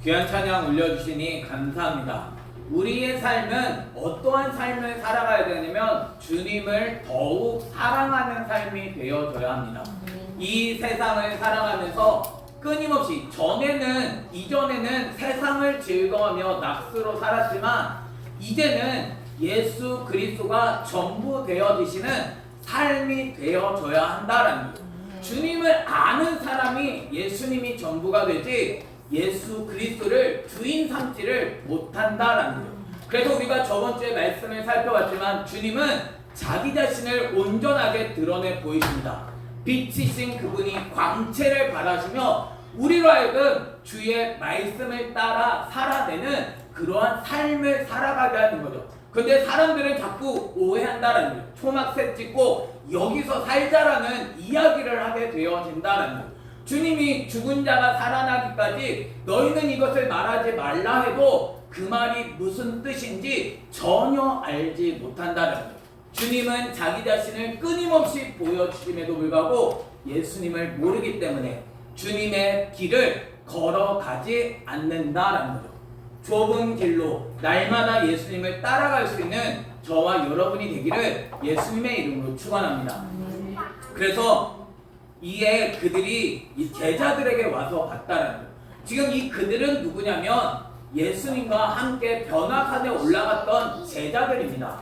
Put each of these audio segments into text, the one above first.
귀한 찬양 올려주시니 감사합니다. 우리의 삶은 어떠한 삶을 살아가야 되냐면 주님을 더욱 사랑하는 삶이 되어져야 합니다. 이 세상을 살아가면서 끊임없이 이전에는 세상을 즐거워하며 낙수로 살았지만 이제는 예수 그리스도가 전부 되어지시는 삶이 되어져야 한다라는 거예요. 주님을 아는 사람이 예수님이 전부가 되지 예수 그리스도를 주인 삼지를 못한다라는 거예요. 그래서 우리가 저번주에 말씀을 살펴봤지만 주님은 자기 자신을 온전하게 드러내 보이십니다. 빛이신 그분이 광채를 발하시며 우리로 하여금 주의 말씀을 따라 살아내는 그러한 삶을 살아가게 하는 거죠. 근데 사람들은 자꾸 오해한다라는 거예요. 초막새 찍고 여기서 살자라는 이야기를 하게 되어진다라는 거예요. 주님이 죽은 자가 살아나기까지 너희는 이것을 말하지 말라 해도 그 말이 무슨 뜻인지 전혀 알지 못한다는 거예요. 주님은 자기 자신을 끊임없이 보여주심에도 불구하고 예수님을 모르기 때문에 주님의 길을 걸어가지 않는다라는 거죠. 좁은 길로 날마다 예수님을 따라갈 수 있는 저와 여러분이 되기를 예수님의 이름으로 축원합니다. 그래서 이에 그들이 이 제자들에게 와서 봤다라는 거예요. 지금 이 그들은 누구냐면 예수님과 함께 변화산에 올라갔던 제자들입니다.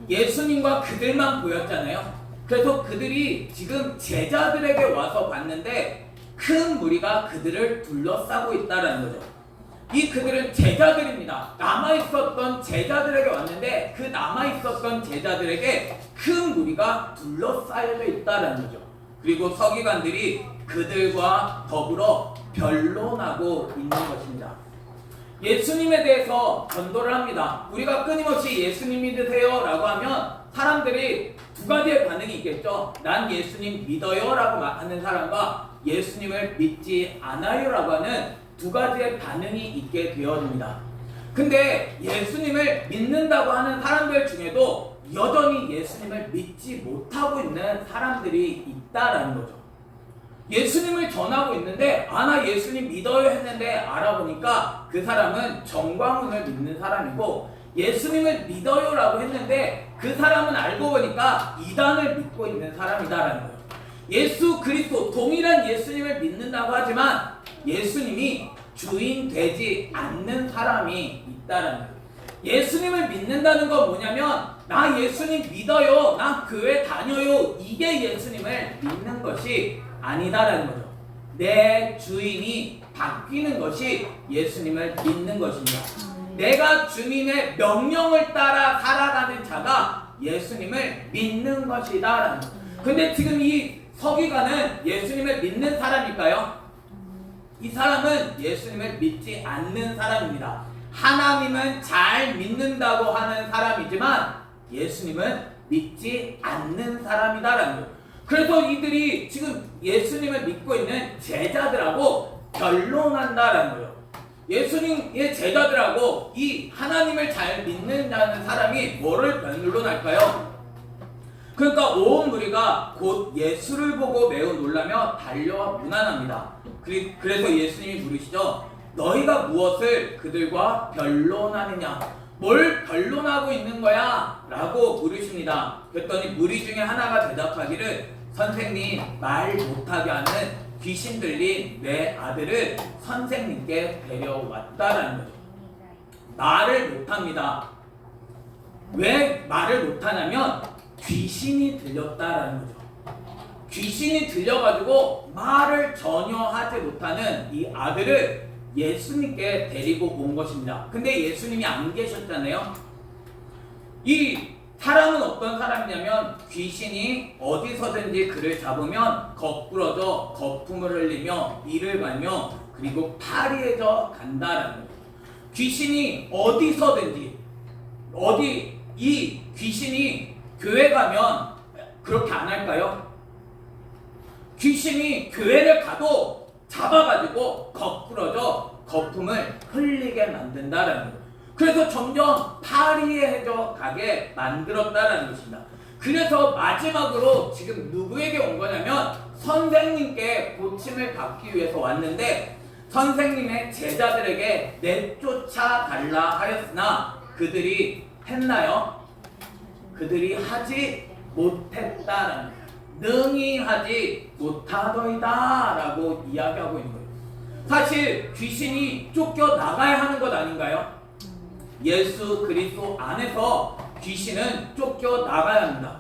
예수님과 그들만 보였잖아요. 그래서 그들이 지금 제자들에게 와서 봤는데 큰 무리가 그들을 둘러싸고 있다라는 거죠. 이 그들은 제자들입니다. 남아있었던 제자들에게 왔는데 그 남아있었던 제자들에게 큰 무리가 둘러싸여져 있다라는 거죠. 그리고 서기관들이 그들과 더불어 변론하고 있는 것입니다. 예수님에 대해서 전도를 합니다. 우리가 끊임없이 예수님 믿으세요 라고 하면 사람들이 두 가지의 반응이 있겠죠. 난 예수님 믿어요 라고 하는 사람과 예수님을 믿지 않아요 라고 하는 두 가지의 반응이 있게 되어집니다. 근데 예수님을 믿는다고 하는 사람들 중에도 여전히 예수님을 믿지 못하고 있는 사람들이 있다라는 거죠. 예수님을 전하고 있는데 나 예수님 믿어요 했는데 알아보니까 그 사람은 정광훈을 믿는 사람이고 예수님을 믿어요 라고 했는데 그 사람은 알고 보니까 이단을 믿고 있는 사람이다라는 거예요. 예수 그리스도 동일한 예수님을 믿는다고 하지만 예수님이 주인 되지 않는 사람이 있다라는 거예요. 예수님을 믿는다는 건 뭐냐면 나 예수님 믿어요, 나 교회 다녀요, 이게 예수님을 믿는 것이 아니다라는 거죠. 내 주인이 바뀌는 것이 예수님을 믿는 것입니다. 내가 주님의 명령을 따라 살아가는 자가 예수님을 믿는 것이다라는 거죠. 근데 지금 이 서기관은 예수님을 믿는 사람일까요? 이 사람은 예수님을 믿지 않는 사람입니다. 하나님은 잘 믿는다고 하는 사람이지만 예수님은 믿지 않는 사람이다라는 거예요. 그래서 이들이 지금 예수님을 믿고 있는 제자들하고 변론한다라는 거예요. 예수님의 제자들하고 이 하나님을 잘 믿는다는 사람이 뭐를 변론할까요? 그러니까 온 무리가 곧 예수를 보고 매우 놀라며 달려와 문안합니다. 그래서 예수님이 물으시죠. 너희가 무엇을 그들과 변론하느냐? 뭘 변론하고 있는 거야? 라고 물으십니다. 그랬더니 무리 중에 하나가 대답하기를 선생님, 말 못하게 하는 귀신 들린 내 아들을 선생님께 데려왔다라는 거죠. 말을 못합니다. 왜 말을 못하냐면 귀신이 들렸다라는 거죠. 귀신이 들려가지고 말을 전혀 하지 못하는 이 아들을 예수님께 데리고 온 것입니다. 근데 예수님이 안 계셨잖아요. 이 사람은 어떤 사람이냐면 귀신이 어디서든지 그를 잡으면 거꾸러져 거품을 흘리며 이를 갈며 그리고 파리해져 간다라는 거예요. 귀신이 어디서든지 이 귀신이 교회 가면 그렇게 안 할까요? 귀신이 교회를 가도 잡아가지고 거꾸러져 거품을 흘리게 만든다라는 거예요. 그래서 점점 파리해져 가게 만들었다라는 것입니다. 그래서 마지막으로 지금 누구에게 온 거냐면 선생님께 고침을 받기 위해서 왔는데 선생님의 제자들에게 내쫓아 달라 하였으나 그들이 했나요? 그들이 하지 못했다라는 거예요. 능히 하지 못하더이다 라고 이야기하고 있는 거예요. 사실 귀신이 쫓겨나가야 하는 것 아닌가요? 예수 그리스도 안에서 귀신은 쫓겨나가야 합니다.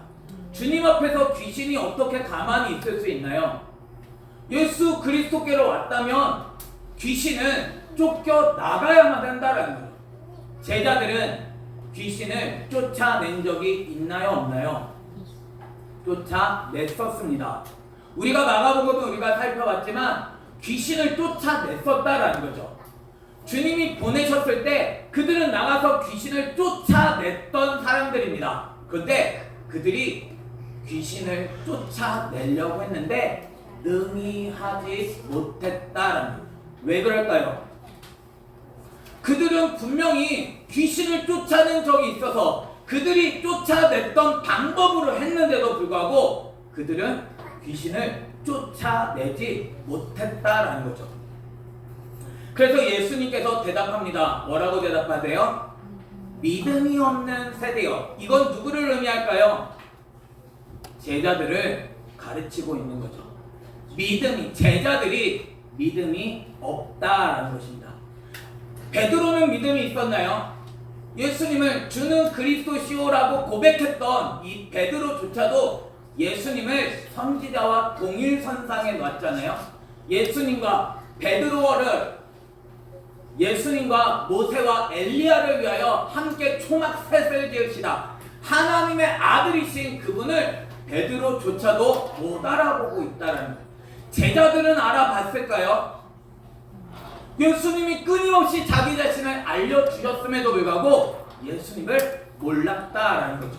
주님 앞에서 귀신이 어떻게 가만히 있을 수 있나요? 예수 그리스도께로 왔다면 귀신은 쫓겨나가야만 한다는 거예요. 제자들은 귀신을 쫓아낸 적이 있나요? 없나요? 쫓아냈었습니다. 우리가 마가복음을 우리가 살펴봤지만 귀신을 쫓아냈었다라는 거죠. 주님이 보내셨을 때 그들은 나가서 귀신을 쫓아냈던 사람들입니다. 그런데 그들이 귀신을 쫓아내려고 했는데 능히 하지 못했다라는 거예요. 왜 그럴까요? 그들은 분명히 귀신을 쫓아낸 적이 있어서 그들이 쫓아냈던 방법으로 했는데도 불구하고 그들은 귀신을 쫓아내지 못했다라는 거죠. 그래서 예수님께서 대답합니다. 뭐라고 대답하세요? 믿음이 없는 세대여. 이건 누구를 의미할까요? 제자들을 가르치고 있는 거죠. 제자들이 믿음이 없다라는 것입니다. 베드로는 믿음이 있었나요? 예수님을 주는 그리스도시오라고 고백했던 이 베드로조차도 예수님을 선지자와 동일선상에 놨잖아요. 예수님과 모세와 엘리야를 위하여 함께 초막셋을 지으시다. 하나님의 아들이신 그분을 베드로조차도 못 알아보고 있다는 거예요. 제자들은 알아봤을까요? 예수님이 끊임없이 자기 자신을 알려주셨음에도 불구하고 예수님을 몰랐다라는 거죠.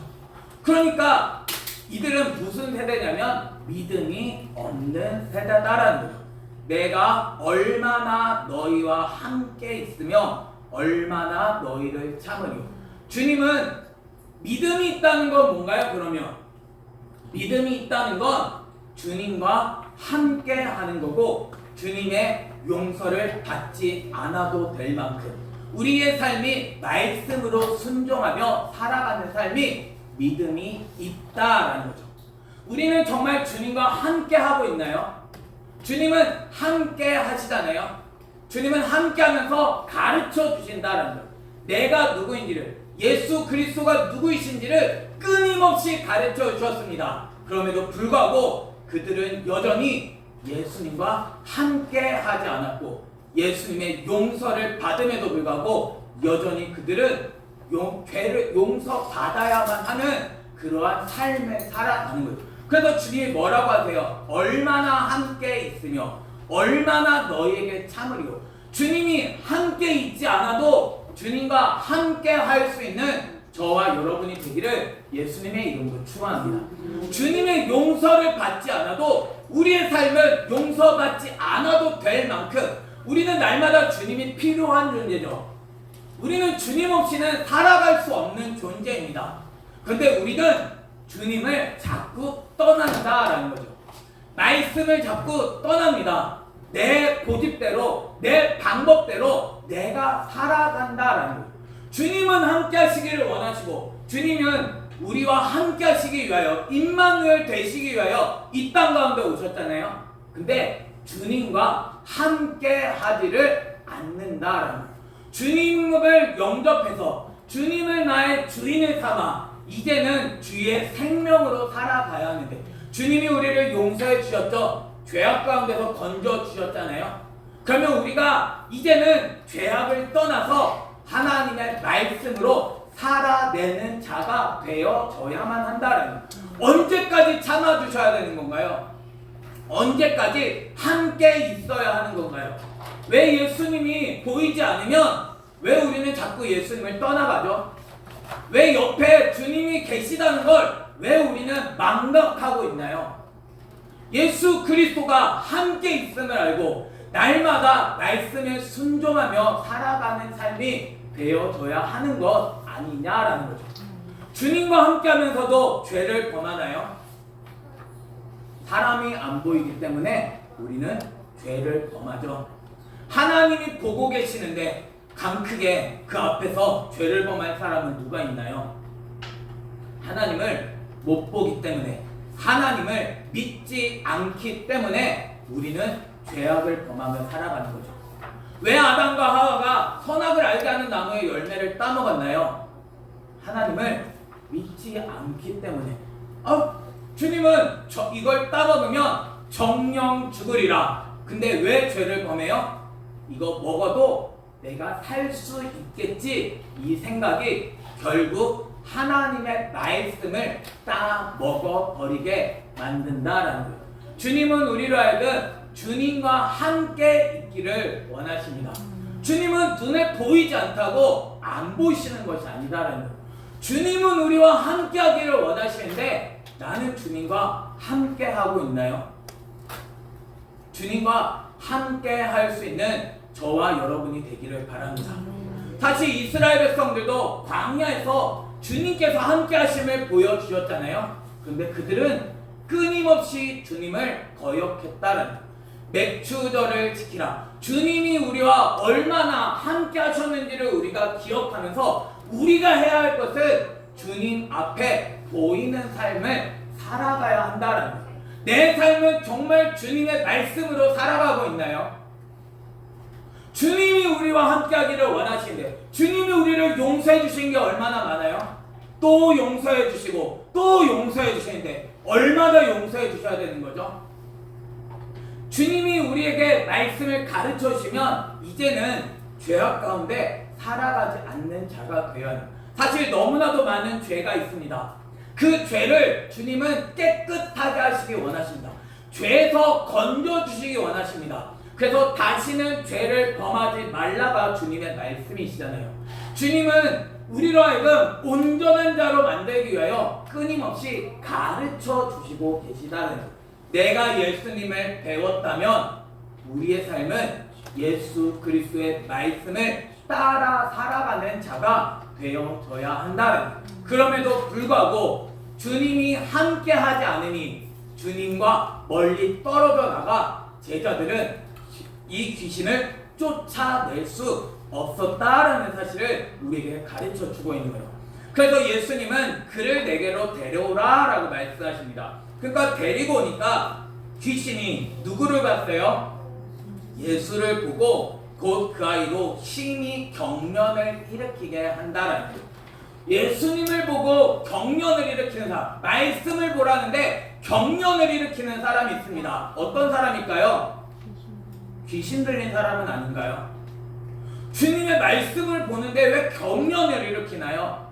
그러니까 이들은 무슨 세대냐면 믿음이 없는 세대다라는 거죠. 내가 얼마나 너희와 함께 있으며 얼마나 너희를 참으리요. 주님은 믿음이 있다는 건 뭔가요? 그러면 믿음이 있다는 건 주님과 함께 하는 거고 주님의 용서를 받지 않아도 될 만큼 우리의 삶이 말씀으로 순종하며 살아가는 삶이 믿음이 있다라는 거죠. 우리는 정말 주님과 함께 하고 있나요? 주님은 함께 하시잖아요. 주님은 함께 하면서 가르쳐 주신다라는 거예요. 내가 누구인지를, 예수 그리스도가 누구이신지를 끊임없이 가르쳐 주셨습니다. 그럼에도 불구하고 그들은 여전히 예수님과 함께 하지 않았고 예수님의 용서를 받음에도 불구하고 여전히 그들은 죄를 용서받아야만 하는 그러한 삶을 살아가는 거예요. 그래서 주님이 뭐라고 하세요? 얼마나 함께 있으며 얼마나 너희에게 참으리요. 주님이 함께 있지 않아도 주님과 함께 할 수 있는 저와 여러분이 되기를 예수님의 이름으로 축원합니다. 주님의 용서를 받지 않아도 우리의 삶은 용서받지 않아도 될 만큼 우리는 날마다 주님이 필요한 존재죠. 우리는 주님 없이는 살아갈 수 없는 존재입니다. 그런데 우리는 주님을 자꾸 떠난다라는 거죠. 말씀을 자꾸 떠납니다. 내 고집대로, 내 방법대로 내가 살아간다라는 거예요. 주님은 함께 하시기를 원하시고 주님은 우리와 함께 하시기 위하여 임마누엘 되시기 위하여 이 땅 가운데 오셨잖아요. 근데 주님과 함께 하지를 않는다라는 거예요. 주님을 영접해서 주님을 나의 주인을 삼아 이제는 주의 생명으로 살아가야 하는데 주님이 우리를 용서해 주셨죠. 죄악 가운데서 건져 주셨잖아요. 그러면 우리가 이제는 죄악을 떠나서 하나님의 말씀으로 살아내는 자가 되어져야만 한다는 언제까지 참아주셔야 되는 건가요? 언제까지 함께 있어야 하는 건가요? 왜 예수님이 보이지 않으면 왜 우리는 자꾸 예수님을 떠나가죠? 왜 옆에 주님이 계시다는 걸 왜 우리는 망각하고 있나요? 예수 그리스도가 함께 있음을 알고 날마다 말씀에 순종하며 살아가는 삶이 되어져야 하는 것 아니냐라는 거죠. 주님과 함께 하면서도 죄를 범하나요? 사람이 안 보이기 때문에 우리는 죄를 범하죠. 하나님이 보고 계시는데 강 크게 그 앞에서 죄를 범할 사람은 누가 있나요? 하나님을 못 보기 때문에, 하나님을 믿지 않기 때문에 우리는 죄악을 범하며 살아가는 거죠. 왜 아담과 하와가 선악을 알게 하는 나무의 열매를 따먹었나요? 하나님을 믿지 않기 때문에. 주님은 이걸 따먹으면 정령 죽으리라. 근데 왜 죄를 범해요? 이거 먹어도 내가 살 수 있겠지, 이 생각이 결국 하나님의 말씀을 따먹어버리게 만든다라는 거예요. 주님은 우리로 하여금 주님과 함께 있기를 원하십니다. 주님은 눈에 보이지 않다고 안 보이시는 것이 아니다라는 거예요. 주님은 우리와 함께 하기를 원하시는데 나는 주님과 함께 하고 있나요? 주님과 함께 할 수 있는 저와 여러분이 되기를 바랍니다. 다시 이스라엘 백성들도 광야에서 주님께서 함께 하심을 보여주셨잖아요. 그런데 그들은 끊임없이 주님을 거역했다는, 맥추절을 지키라. 주님이 우리와 얼마나 함께 하셨는지를 우리가 기억하면서 우리가 해야 할 것은 주님 앞에 보이는 삶을 살아가야 한다는 거예요. 내 삶은 정말 주님의 말씀으로 살아가고 있나요? 주님이 우리와 함께 하기를 원하시는데, 주님이 우리를 용서해 주신 게 얼마나 많아요? 또 용서해 주시고 또 용서해 주시는데 얼마나 용서해 주셔야 되는 거죠? 주님이 우리에게 말씀을 가르쳐 주시면 이제는 죄악 가운데 살아가지 않는 자가 되어야 해요. 사실 너무나도 많은 죄가 있습니다. 그 죄를 주님은 깨끗하게 하시기 원하십니다. 죄에서 건져주시기 원하십니다. 그래서 다시는 죄를 범하지 말라가 주님의 말씀이시잖아요. 주님은 우리로 하여금 온전한 자로 만들기 위하여 끊임없이 가르쳐 주시고 계시다는 거예요. 내가 예수님을 배웠다면 우리의 삶은 예수 그리스도의 말씀을 따라 살아가는 자가 되어져야 한다는 거예요. 그럼에도 불구하고 주님이 함께 하지 않으니 주님과 멀리 떨어져 나가 제자들은 이 귀신을 쫓아낼 수 없었다라는 사실을 우리에게 가르쳐 주고 있는 거예요. 그래서 예수님은 그를 내게로 데려오라 라고 말씀하십니다. 그러니까 데리고 오니까 귀신이 누구를 봤어요? 예수를 보고 곧 그 아이로 심히 경련을 일으키게 한다라는 거예요. 예수님을 보고 경련을 일으키는 사람, 말씀을 보라는데 경련을 일으키는 사람이 있습니다. 어떤 사람일까요? 귀신 들린 사람은 아닌가요? 주님의 말씀을 보는데 왜 경련을 일으키나요?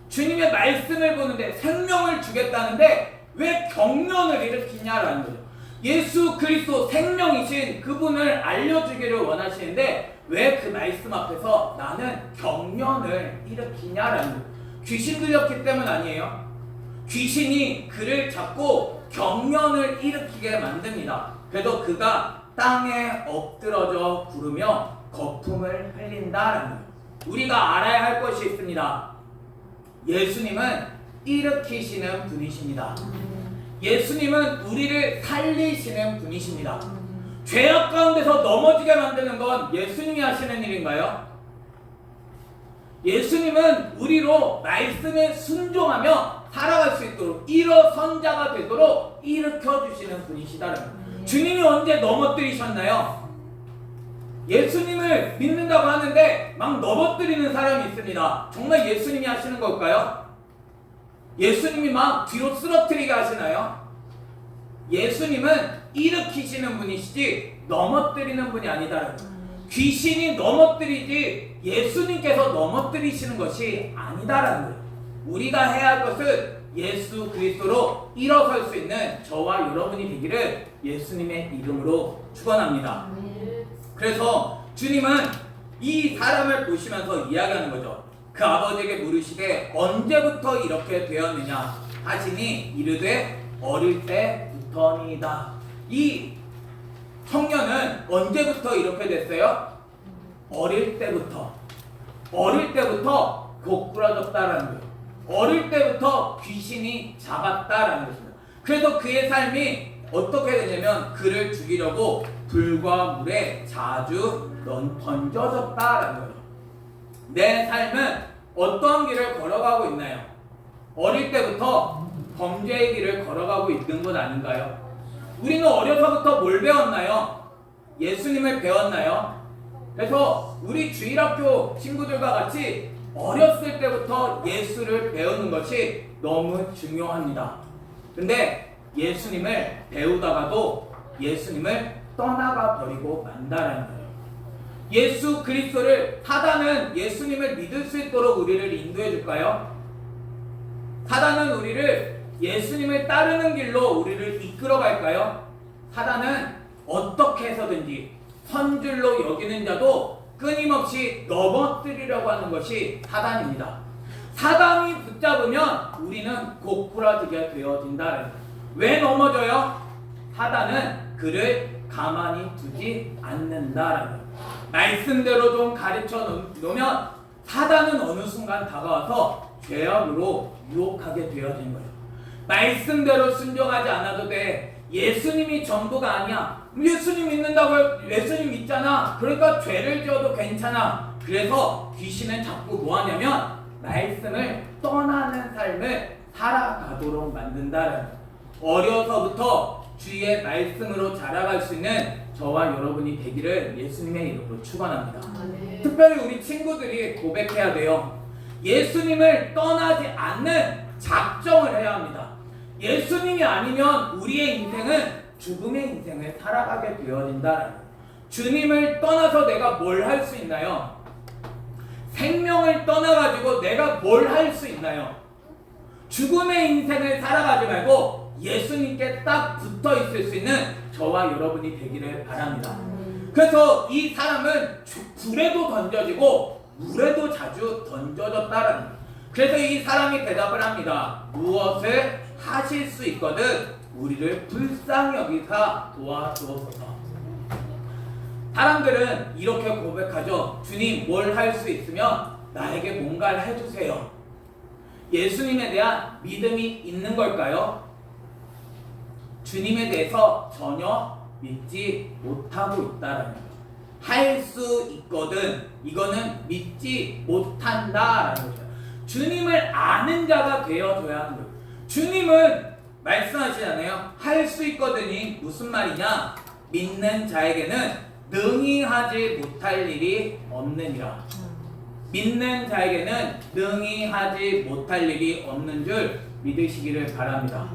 주님의 말씀을 보는데 생명을 주겠다는데 왜 경련을 일으키냐라는 거죠. 예수 그리스도 생명이신 그분을 알려주기를 원하시는데 왜 그 말씀 앞에서 나는 경련을 일으키냐라는 거죠. 귀신 들렸기 때문 아니에요. 귀신이 그를 잡고 경련을 일으키게 만듭니다. 그래서 그가 땅에 엎드러져 구르며 거품을 흘린다라는 거예요. 우리가 알아야 할 것이 있습니다. 예수님은 일으키시는 분이십니다. 예수님은 우리를 살리시는 분이십니다. 죄악 가운데서 넘어지게 만드는 건 예수님이 하시는 일인가요? 예수님은 우리로 말씀에 순종하며 살아갈 수 있도록 일어선 자가 되도록 일으켜 주시는 분이시다는 거예요. 주님이 언제 넘어뜨리셨나요? 예수님을 믿는다고 하는데 막 넘어뜨리는 사람이 있습니다. 정말 예수님이 하시는 걸까요? 예수님이 막 뒤로 쓰러뜨리게 하시나요? 예수님은 일으키시는 분이시지 넘어뜨리는 분이 아니다라는 거예요. 귀신이 넘어뜨리지 예수님께서 넘어뜨리시는 것이 아니다라는 거예요. 우리가 해야 할 것은 예수 그리스도로 일어설 수 있는 저와 여러분이 되기를 예수님의 이름으로 축원합니다. 그래서 주님은 이 사람을 보시면서 이야기하는 거죠. 그 아버지에게 물으시되 언제부터 이렇게 되었느냐 하시니 이르되 어릴 때부터니이다. 이 청년은 언제부터 이렇게 됐어요? 어릴 때부터 고꾸라졌다라는 거예요. 어릴 때부터 귀신이 잡았다라는 것입니다. 그래서 그의 삶이 어떻게 되냐면 그를 죽이려고 불과 물에 자주 넌 던져졌다라는 거예요. 내 삶은 어떠한 길을 걸어가고 있나요? 어릴 때부터 범죄의 길을 걸어가고 있는 건 아닌가요? 우리는 어려서부터 뭘 배웠나요? 예수님을 배웠나요? 그래서 우리 주일학교 친구들과 같이 어렸을 때부터 예수를 배우는 것이 너무 중요합니다. 근데 예수님을 배우다가도 예수님을 떠나가 버리고 만다라는 거예요. 예수 그리스도를 사단은 예수님을 믿을 수 있도록 우리를 인도해 줄까요? 사단은 우리를 예수님을 따르는 길로 우리를 이끌어 갈까요? 사단은 어떻게 해서든지 선줄로 여기는 자도 끊임없이 넘어뜨리려고 하는 것이 사단입니다. 사단이 붙잡으면 우리는 고꾸라지게 되어진다. 왜 넘어져요? 사단은 그를 가만히 두지 않는다라는 말씀대로 좀 가르쳐 놓으면 사단은 어느 순간 다가와서 죄악으로 유혹하게 되어진 거예요. 말씀대로 순종하지 않아도 돼. 예수님이 전부가 아니야. 예수님 믿는다고 예수님 믿잖아. 그러니까 죄를 지어도 괜찮아. 그래서 귀신은 자꾸 뭐 하냐면 말씀을 떠나는 삶을 살아가도록 만든다는 어려서부터 주의 말씀으로 자라갈 수 있는 저와 여러분이 되기를 예수님의 이름으로 축원합니다. 특별히 우리 친구들이 고백해야 돼요. 예수님을 떠나지 않는 작정을 해야 합니다. 예수님이 아니면 우리의 인생은 죽음의 인생을 살아가게 되어진다. 주님을 떠나서 내가 뭘 할 수 있나요? 생명을 떠나가지고 내가 뭘 할 수 있나요? 죽음의 인생을 살아가지 말고 예수님께 딱 붙어 있을 수 있는 저와 여러분이 되기를 바랍니다. 그래서 이 사람은 불에도 던져지고 물에도 자주 던져졌다라는 거예요. 그래서 이 사람이 대답을 합니다. 무엇을 하실 수 있거든 우리를 불쌍히 여기사 도와주옵소서. 사람들은 이렇게 고백하죠. 주님, 뭘 할 수 있으면 나에게 뭔가를 해주세요. 예수님에 대한 믿음이 있는 걸까요? 주님에 대해서 전혀 믿지 못하고 있다라는 거예요. 할 수 있거든 이거는 믿지 못한다라는 거죠. 주님을 아는 자가 되어줘야 하는 거예요. 주님은 말씀하시잖아요. 할 수 있거든이 무슨 말이냐? 믿는 자에게는 능히 하지 못할 일이 없느니라. 믿는 자에게는 능히 하지 못할 일이 없는 줄 믿으시기를 바랍니다.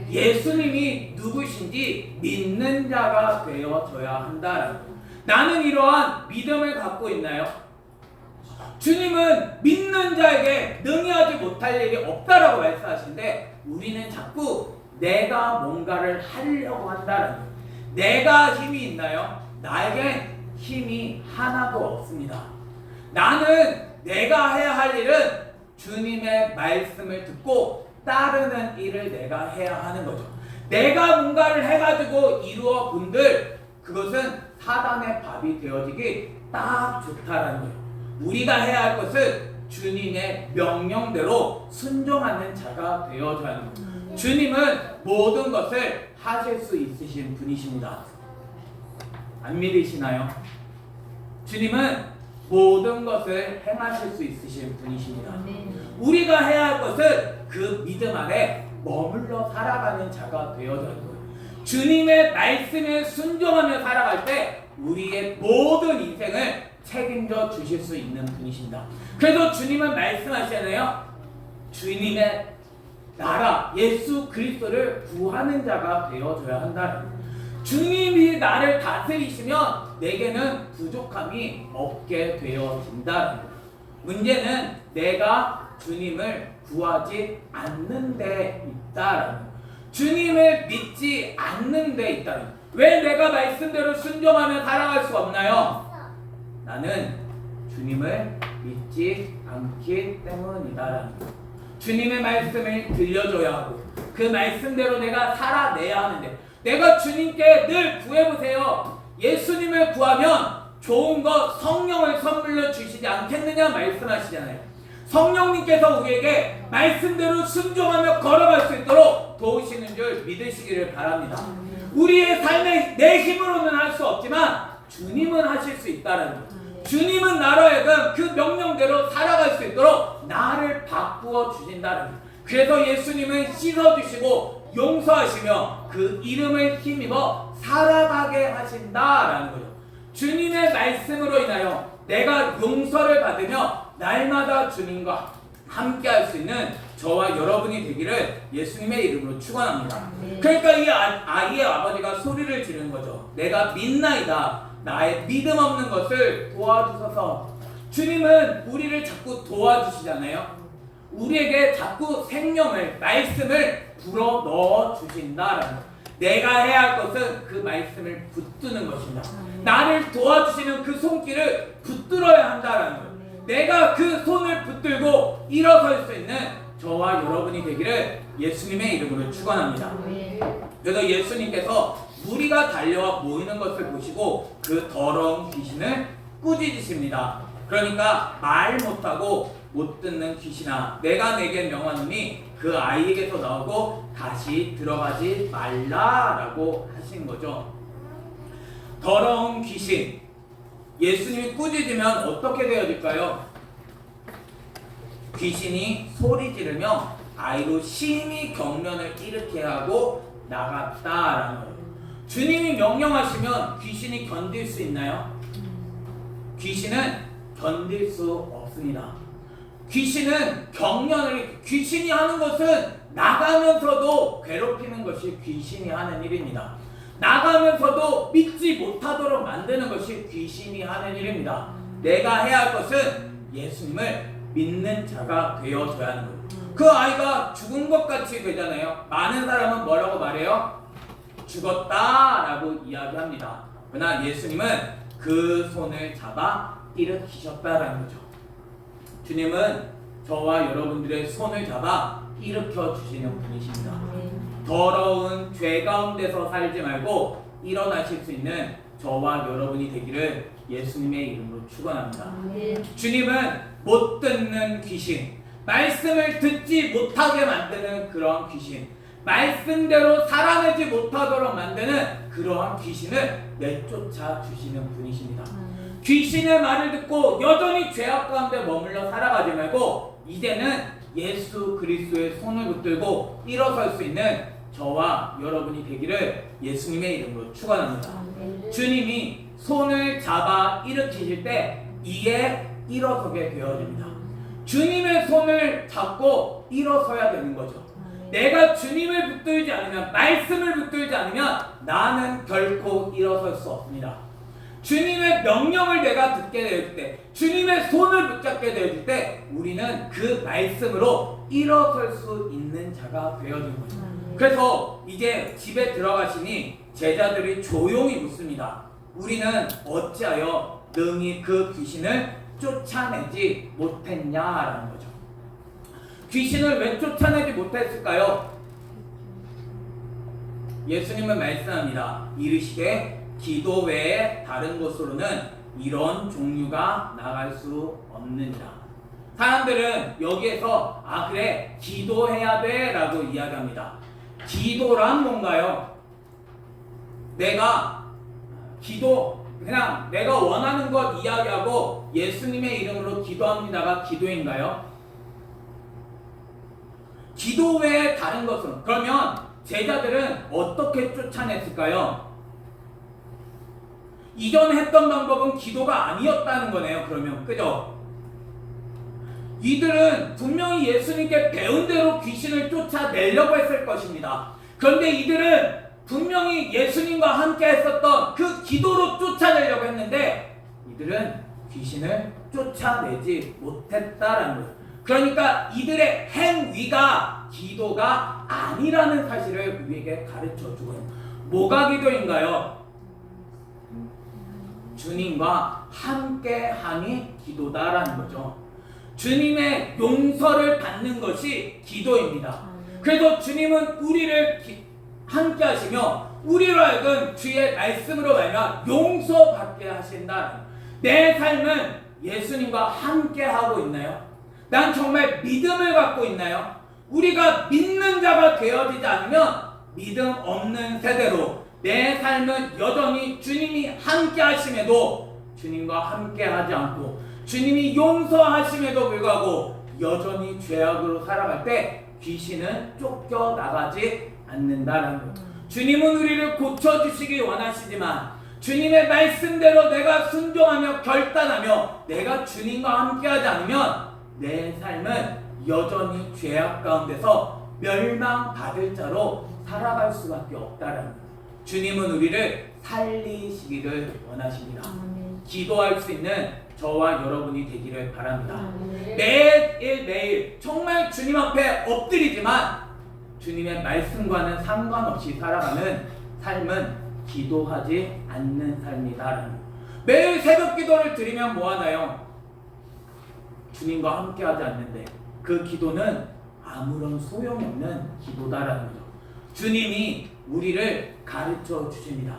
예수님이 누구신지 믿는 자가 되어줘야 한다. 나는 이러한 믿음을 갖고 있나요? 주님은 믿는 자에게 능히 하지 못할 일이 없다라고 말씀하시는데 우리는 자꾸 내가 뭔가를 하려고 한다는 거예요. 내가 힘이 있나요? 나에게 힘이 하나도 없습니다. 나는 내가 해야 할 일은 주님의 말씀을 듣고 따르는 일을 내가 해야 하는 거죠. 내가 뭔가를 해가지고 이루어 본들 그것은 사단의 밥이 되어지기 딱 좋다라는 거예요. 우리가 해야 할 것은 주님의 명령대로 순종하는 자가 되어줘야 하는 거예요. 주님은 모든 것을 하실 수 있으신 분이십니다. 안 믿으시나요? 주님은 모든 것을 행하실 수 있으신 분이십니다. 우리가 해야 할 것은 그 믿음 아래 머물러 살아가는 자가 되어야 하는 거예요. 주님의 말씀에 순종하며 살아갈 때 우리의 모든 인생을 책임져 주실 수 있는 분이십니다. 그래서 주님은 말씀하시잖아요. 주님의 나라 예수 그리스도를 구하는 자가 되어줘야 한다. 주님이 나를 다스리시면 내게는 부족함이 없게 되어진다. 문제는 내가 주님을 구하지 않는 데 있다. 주님을 믿지 않는 데 있다. 왜 내가 말씀대로 순종하며 살아갈 수 없나요? 나는 주님을 믿지 않기 때문이다. 주님의 말씀을 들려줘야 하고 그 말씀대로 내가 살아내야 하는데 내가 주님께 늘 구해보세요. 예수님을 구하면 좋은 거 성령을 선물로 주시지 않겠느냐 말씀하시잖아요. 성령님께서 우리에게 말씀대로 순종하며 걸어갈 수 있도록 도우시는 줄 믿으시기를 바랍니다. 우리의 삶에 내 힘으로는 할 수 없지만 주님은 하실 수 있다는 거예요. 주님은 나로 하여금 그 명령대로 살아갈 수 있도록 나를 바꾸어 주신다는 거예요. 그래서 예수님은 씻어주시고 용서하시며 그 이름을 힘입어 살아가게 하신다라는 거죠. 주님의 말씀으로 인하여 내가 용서를 받으며 날마다 주님과 함께 할 수 있는 저와 여러분이 되기를 예수님의 이름으로 축원합니다. 그러니까 이 아이의 아버지가 소리를 지르는 거죠. 내가 믿나이다. 나의 믿음 없는 것을 도와주소서. 주님은 우리를 자꾸 도와주시잖아요. 우리에게 자꾸 생명을, 말씀을 불어 넣어 주신다라는 거예요. 내가 해야 할 것은 그 말씀을 붙드는 것입니다. 나를 도와주시는 그 손길을 붙들어야 한다라는 거예요. 내가 그 손을 붙들고 일어설 수 있는 저와 여러분이 되기를 예수님의 이름으로 축원합니다. 그래서 예수님께서 무리가 달려와 모이는 것을 보시고 그 더러운 귀신을 꾸짖으십니다. 그러니까 말 못하고 못 듣는 귀신아, 내가 내게 명하노니 그 아이에게서 나오고 다시 들어가지 말라라고 하신 거죠. 더러운 귀신, 예수님이 꾸짖으면 어떻게 되어질까요? 귀신이 소리 지르며 아이로 심히 경련을 일으키게 하고 나갔다라는 거예요. 주님이 명령하시면 귀신이 견딜 수 있나요? 귀신은 견딜 수 없습니다. 귀신은 귀신이 하는 것은 나가면서도 괴롭히는 것이 귀신이 하는 일입니다. 나가면서도 믿지 못하도록 만드는 것이 귀신이 하는 일입니다. 내가 해야 할 것은 예수님을 믿는 자가 되어줘야 하는 거예요. 그 아이가 죽은 것 같이 되잖아요. 많은 사람은 뭐라고 말해요? 죽었다라고 이야기합니다. 그러나 예수님은 그 손을 잡아 일으키셨다라는 거죠. 주님은 저와 여러분들의 손을 잡아 일으켜 주시는 분이십니다. 더러운 죄 가운데서 살지 말고 일어나실 수 있는 저와 여러분이 되기를 예수님의 이름으로 축원합니다. 주님은 못 듣는 귀신, 말씀을 듣지 못하게 만드는 그러한 귀신, 말씀대로 살아내지 못하도록 만드는 그러한 귀신을 내쫓아 주시는 분이십니다. 귀신의 말을 듣고 여전히 죄악 가운데 머물러 살아가지 말고 이제는 예수 그리스도의 손을 붙들고 일어설 수 있는 저와 여러분이 되기를 예수님의 이름으로 축원합니다. 주님이 손을 잡아 일으키실 때 이에 일어서게 되어집니다. 주님의 손을 잡고 일어서야 되는 거죠. 내가 주님을 붙들지 않으면, 말씀을 붙들지 않으면 나는 결코 일어설 수 없습니다. 주님의 명령을 내가 듣게 되었을 때, 주님의 손을 붙잡게 되었을 때 우리는 그 말씀으로 일어설 수 있는 자가 되어진 거죠. 그래서 이제 집에 들어가시니 제자들이 조용히 묻습니다. 우리는 어찌하여 능히 그 귀신을 쫓아내지 못했냐라는 거죠. 귀신을 왜 쫓아내지 못했을까요? 예수님은 말씀합니다. 이르시되 기도 외에 다른 곳으로는 이런 종류가 나갈 수 없느니라. 사람들은 여기에서 그래 기도해야 돼 라고 이야기합니다. 기도란 뭔가요? 그냥 내가 원하는 것 이야기하고 예수님의 이름으로 기도합니다가 기도인가요? 기도 외에 다른 것은, 그러면 제자들은 어떻게 쫓아냈을까요? 이전 했던 방법은 기도가 아니었다는 거네요. 그러면 그죠? 이들은 분명히 예수님께 배운 대로 귀신을 쫓아내려고 했을 것입니다. 그런데 이들은 분명히 예수님과 함께 했었던 그 기도로 쫓아내려고 했는데 이들은 귀신을 쫓아내지 못했다라는 거예요. 그러니까 이들의 행위가 기도가 아니라는 사실을 우리에게 가르쳐 주고요. 뭐가 기도인가요? 주님과 함께함이 기도다라는 거죠. 주님의 용서를 받는 것이 기도입니다. 그래서 주님은 우리를 함께 하시며 우리로 하여금 주의 말씀으로 말미암아 용서받게 하신다. 내 삶은 예수님과 함께 하고 있나요? 난 정말 믿음을 갖고 있나요? 우리가 믿는 자가 되어지지 않으면 믿음 없는 세대로, 내 삶은 여전히 주님이 함께 하심에도 주님과 함께 하지 않고 주님이 용서하심에도 불구하고 여전히 죄악으로 살아갈 때 귀신은 쫓겨나가지 않는다는 것. 주님은 우리를 고쳐주시기 원하시지만 주님의 말씀대로 내가 순종하며 결단하며 내가 주님과 함께하지 않으면 내 삶은 여전히 죄악 가운데서 멸망받을 자로 살아갈 수밖에 없다는 것. 주님은 우리를 살리시기를 원하십니다. 기도할 수 있는 저와 여러분이 되기를 바랍니다. 매일 정말 주님 앞에 엎드리지만 주님의 말씀과는 상관없이 살아가는 삶은 기도하지 않는 삶이다. 매일 새벽 기도를 드리면 뭐하나요? 주님과 함께하지 않는데 그 기도는 아무런 소용이 없는 기도다라는 거죠. 주님이 우리를 가르쳐 주십니다.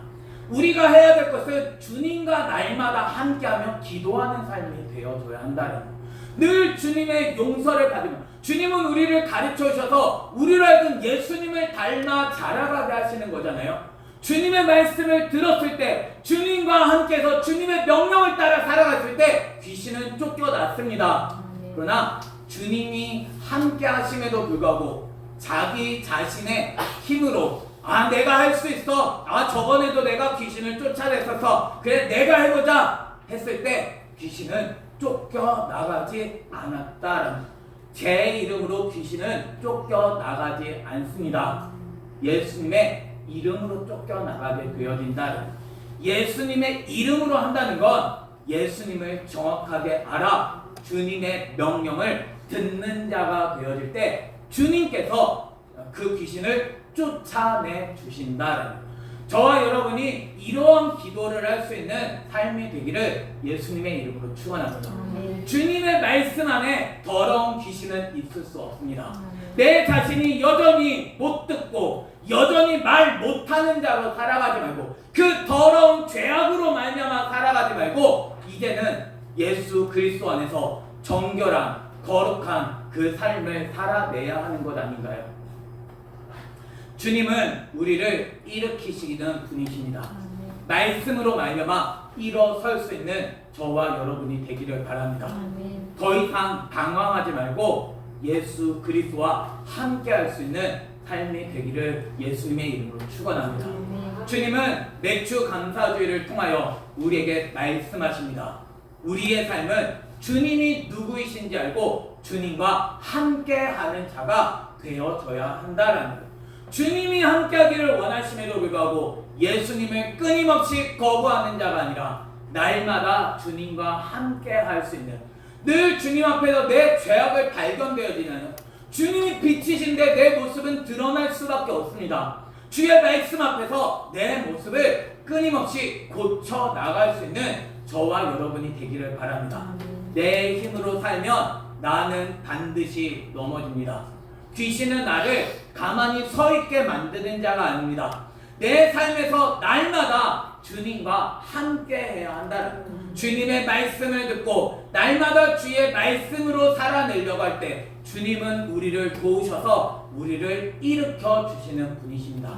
우리가 해야 될 것은 주님과 날마다 함께하며 기도하는 삶이 되어줘야 한다는 거예요. 늘 주님의 용서를 받으며 주님은 우리를 가르쳐 주셔서 우리로 하여금 예수님을 닮아 자라가게 하시는 거잖아요. 주님의 말씀을 들었을 때 주님과 함께해서 주님의 명령을 따라 살아갔을 때 귀신은 쫓겨났습니다. 그러나 주님이 함께 하심에도 불구하고 자기 자신의 힘으로 내가 할 수 있어. 저번에도 내가 귀신을 쫓아냈었어. 그래 내가 해보자 했을 때 귀신은 쫓겨나가지 않았다라는, 제 이름으로 귀신은 쫓겨나가지 않습니다. 예수님의 이름으로 쫓겨나가게 되어진다는, 예수님의 이름으로 한다는 건 예수님을 정확하게 알아 주님의 명령을 듣는 자가 되어질 때 주님께서 그 귀신을 쫓아내 주신다는, 저와 여러분이 이러한 기도를 할 수 있는 삶이 되기를 예수님의 이름으로 축원합니다. 주님의 말씀 안에 더러운 귀신은 있을 수 없습니다. 내 자신이 여전히 못 듣고 여전히 말 못하는 자로 살아가지 말고 그 더러운 죄악으로 말미암아 살아가지 말고 이제는 예수 그리스도 안에서 정결한 거룩한 그 삶을 살아내야 하는 것 아닌가요? 주님은 우리를 일으키시는 분이십니다. 말씀으로 말미암아 일어설 수 있는 저와 여러분이 되기를 바랍니다. 더 이상 방황하지 말고 예수 그리스도와 함께할 수 있는 삶이 되기를 예수님의 이름으로 축원합니다. 주님은 매주 감사주의를 통하여 우리에게 말씀하십니다. 우리의 삶은 주님이 누구이신지 알고 주님과 함께하는 자가 되어져야 한다라는 것. 주님이 함께하기를 원하심에도 불구하고 예수님을 끊임없이 거부하는 자가 아니라 날마다 주님과 함께할 수 있는, 늘 주님 앞에서 내 죄악을 발견되어지는, 주님이 빛이신데 내 모습은 드러날 수밖에 없습니다. 주의 말씀 앞에서 내 모습을 끊임없이 고쳐 나갈 수 있는 저와 여러분이 되기를 바랍니다. 내 힘으로 살면 나는 반드시 넘어집니다. 귀신은 나를 가만히 서 있게 만드는 자가 아닙니다. 내 삶에서 날마다 주님과 함께 해야 한다는, 주님의 말씀을 듣고 날마다 주의 말씀으로 살아내려고 할 때 주님은 우리를 도우셔서 우리를 일으켜 주시는 분이십니다.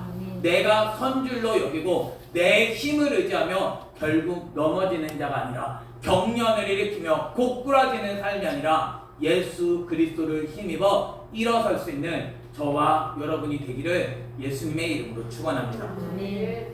내가 선줄로 여기고 내 힘을 의지하며 결국 넘어지는 자가 아니라 경련을 일으키며 고꾸라지는 삶이 아니라 예수 그리스도를 힘입어 일어설 수 있는 저와 여러분이 되기를 예수님의 이름으로 축원합니다.